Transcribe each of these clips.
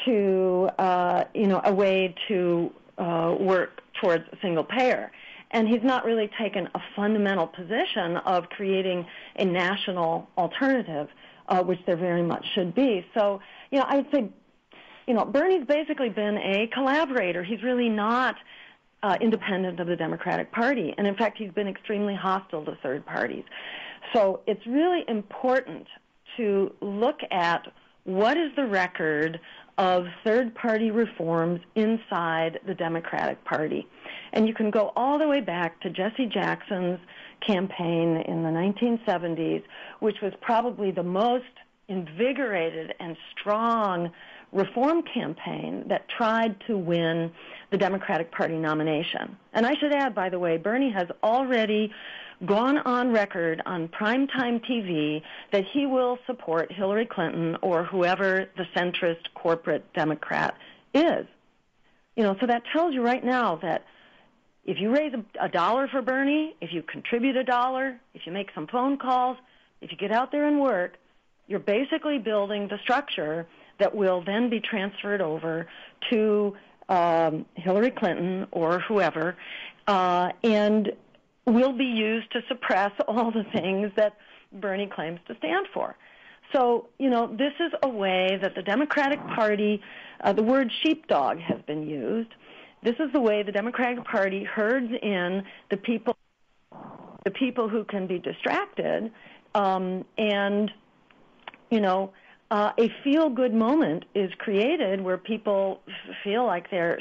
to, a way to work towards a single payer. And he's not really taken a fundamental position of creating a national alternative, which there very much should be. So, I would say, Bernie's basically been a collaborator. He's really not independent of the Democratic Party. And, in fact, he's been extremely hostile to third parties. So it's really important to look at what is the record of third-party reforms inside the Democratic Party. And you can go all the way back to Jesse Jackson's campaign in the 1970s, which was probably the most invigorated and strong reform campaign that tried to win the Democratic Party nomination. And I should add, by the way, Bernie has already gone on record on primetime TV that he will support Hillary Clinton or whoever the centrist corporate Democrat is. So that tells you right now that if you raise a dollar for Bernie, if you contribute a dollar, if you make some phone calls, if you get out there and work, you're basically building the structure that will then be transferred over to Hillary Clinton or whoever, and will be used to suppress all the things that Bernie claims to stand for. So, this is a way that the Democratic Party, the word sheepdog has been used. This is the way the Democratic Party herds in the people who can be distracted, and a feel-good moment is created where people feel like they're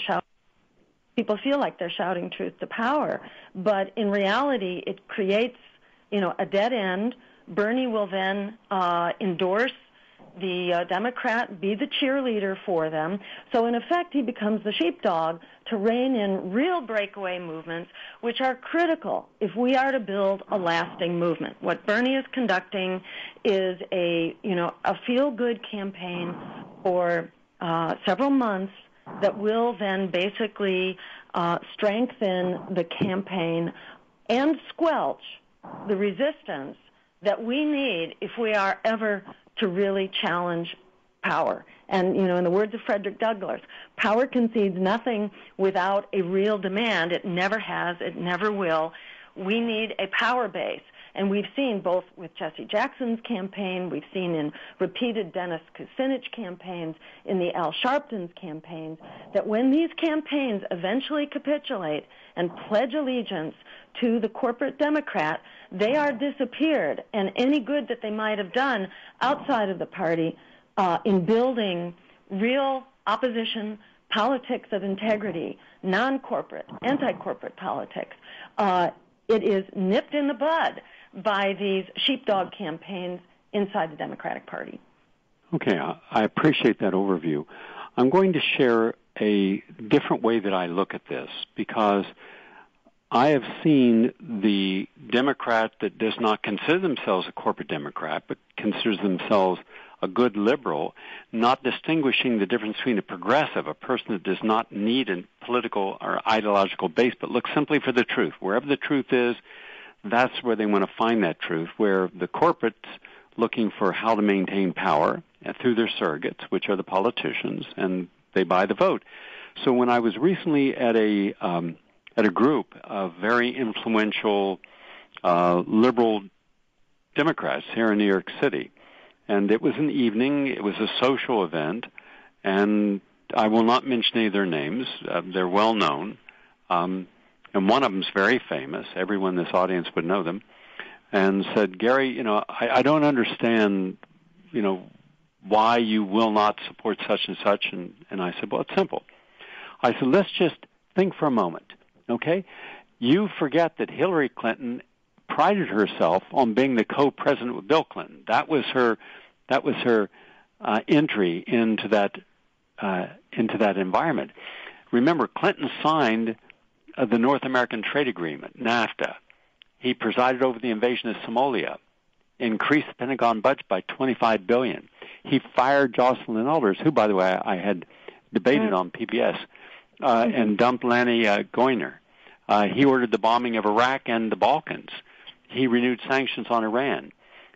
shouting truth to power. But in reality, it creates, a dead end. Bernie will then endorse the Democrat, be the cheerleader for them. So in effect, he becomes the sheepdog to rein in real breakaway movements, which are critical if we are to build a lasting movement. What Bernie is conducting is a feel-good campaign for several months that will then basically strengthen the campaign and squelch the resistance that we need if we are ever to really challenge power. And, in the words of Frederick Douglass, power concedes nothing without a real demand. It never has. It never will. We need a power base. And we've seen both with Jesse Jackson's campaign, we've seen in repeated Dennis Kucinich campaigns, in the Al Sharpton's campaigns, that when these campaigns eventually capitulate and pledge allegiance to the corporate Democrat, they are disappeared. And any good that they might have done outside of the party in building real opposition, politics of integrity, non-corporate, anti-corporate politics, it is nipped in the bud by these sheepdog campaigns inside the Democratic Party. Okay, I appreciate that overview. I'm going to share a different way that I look at this, because I have seen the Democrat that does not consider themselves a corporate Democrat, but considers themselves a good liberal, not distinguishing the difference between a progressive, a person that does not need a political or ideological base, but looks simply for the truth. Wherever the truth is, that's where they want to find that truth, where the corporates looking for how to maintain power through their surrogates, which are the politicians, and they buy the vote. So when I was recently at a group of very influential liberal Democrats here in New York City, and it was an evening, it was a social event, and I will not mention any of their names. They're well known. And one of them is very famous. Everyone in this audience would know them. And said, Gary, I don't understand, why you will not support such and such. And I said, well, it's simple. I said, let's just think for a moment, okay? You forget that Hillary Clinton prided herself on being the co-president with Bill Clinton. That was her entry into that environment. Remember, Clinton signed the North American Trade Agreement, NAFTA. He presided over the invasion of Somalia, increased the Pentagon budget by $25 billion. He fired Jocelyn Elders, who, by the way, I had debated on PBS, and dumped Lanny Goyner. He ordered the bombing of Iraq and the Balkans. He renewed sanctions on Iran.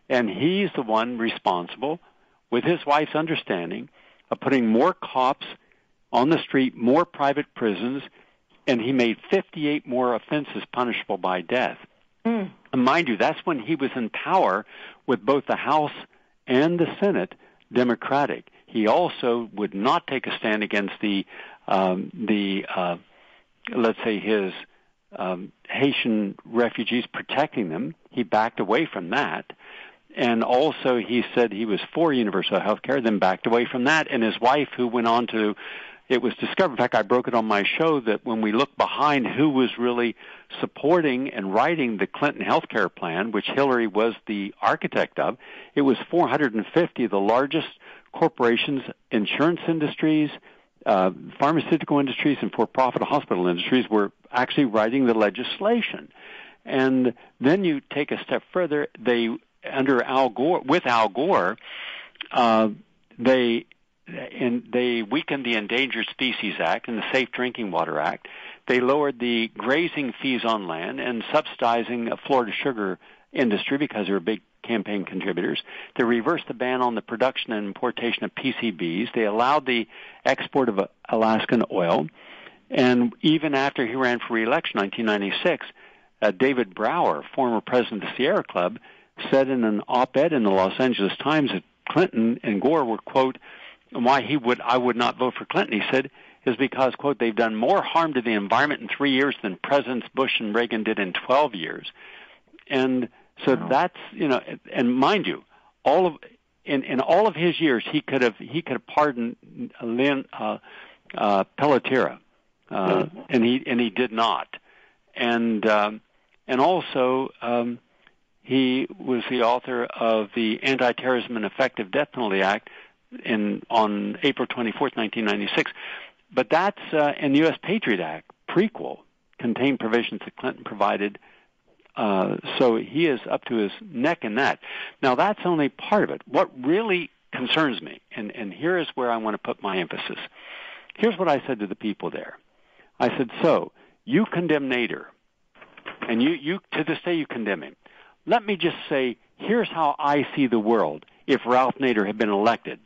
And he's the one responsible, with his wife's understanding, of putting more cops on the street, more private prisons, and he made 58 more offenses punishable by death. And mind you, that's when he was in power with both the House and the Senate Democratic. He also would not take a stand against let's say his Haitian refugees, protecting them. He backed away from that. And also he said he was for universal health care, then backed away from that. And his wife, who went on to, it was discovered, in fact, I broke it on my show, that when we look behind who was really supporting and writing the Clinton health care plan, which Hillary was the architect of, it was 450 of the largest corporations, insurance industries, pharmaceutical industries, and for-profit hospital industries were actually writing the legislation. And then you take a step further. They, under Al Gore, with Al Gore, they weakened the Endangered Species Act and the Safe Drinking Water Act. They lowered the grazing fees on land and subsidizing a Florida sugar industry because they were big campaign contributors. They reversed the ban on the production and importation of PCBs. They allowed the export of Alaskan oil. And even after he ran for re-election in 1996, David Brower, former president of the Sierra Club, said in an op-ed in the Los Angeles Times that Clinton and Gore were, quote, why I would not vote for Clinton, he said, is because, quote, they've done more harm to the environment in 3 years than Presidents Bush and Reagan did in 12 years. And so that's, and mind you, in all of his years, he could have pardoned Lynn Pelletera, and he did not. And also, he was the author of the Anti-Terrorism and Effective Death Penalty Act on April 24th, 1996. But that's in the U.S. Patriot Act prequel contained provisions that Clinton provided. So he is up to his neck in that. Now, that's only part of it. What really concerns me, and here is where I want to put my emphasis. Here's what I said to the people there. I said, so you condemn Nader, and you to this day you condemn him. Let me just say, here's how I see the world if Ralph Nader had been elected.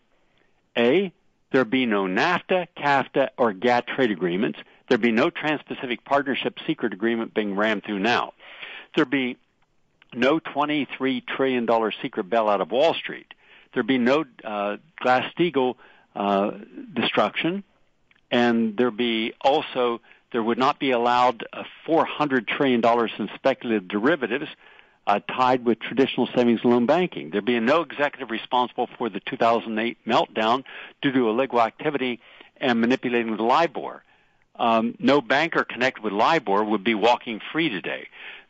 A, there'd be no NAFTA, CAFTA, or GATT trade agreements. There'd be no Trans-Pacific Partnership secret agreement being rammed through now. There'd be no $23 trillion secret bailout of Wall Street. There'd be no Glass-Steagall destruction. And there would not be allowed $400 trillion in speculative derivatives tied with traditional savings and loan banking. There'd be no executive responsible for the 2008 meltdown due to illegal activity and manipulating the LIBOR. No banker connected with LIBOR would be walking free today.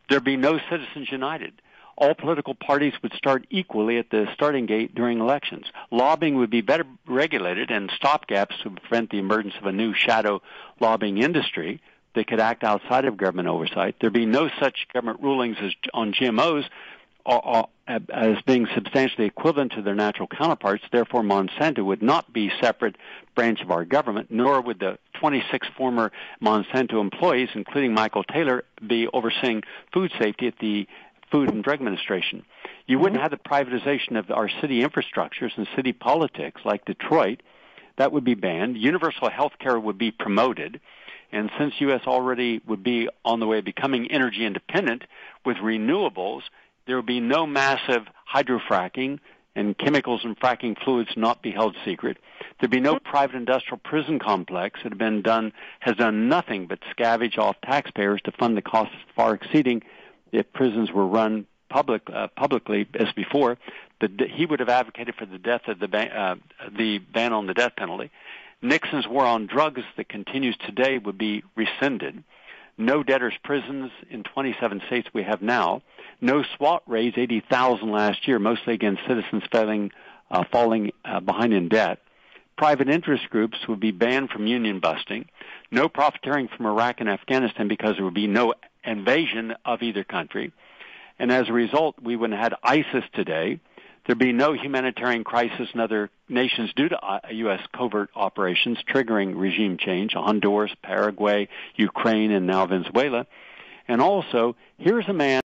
There'd be no Citizens United. All political parties would start equally at the starting gate during elections. Lobbying would be better regulated, and stopgaps would prevent the emergence of a new shadow lobbying industry that could act outside of government oversight. There'd be no such government rulings on GMOs as being substantially equivalent to their natural counterparts. Therefore, Monsanto would not be a separate branch of our government, nor would the 26 former Monsanto employees, including Michael Taylor, be overseeing food safety at the Food and Drug Administration. You wouldn't have the privatization of our city infrastructures and city politics like Detroit. That would be banned. Universal health care would be promoted. And since U.S. already would be on the way of becoming energy independent with renewables, there would be no massive hydrofracking, and chemicals and fracking fluids not be held secret. There'd be no private industrial prison complex that has done nothing but scavenge off taxpayers to fund the costs far exceeding if prisons were run publicly as before. He would have advocated for the death of the ban on the death penalty. Nixon's war on drugs that continues today would be rescinded. No debtors' prisons in 27 states we have now. No SWAT raids, 80,000 last year, mostly against citizens falling behind in debt. Private interest groups would be banned from union busting. No profiteering from Iraq and Afghanistan because there would be no invasion of either country. And as a result, we wouldn't have had ISIS today. There'd be no humanitarian crisis in other nations due to U.S. covert operations triggering regime change, Honduras, Paraguay, Ukraine, and now Venezuela. And also, here's a man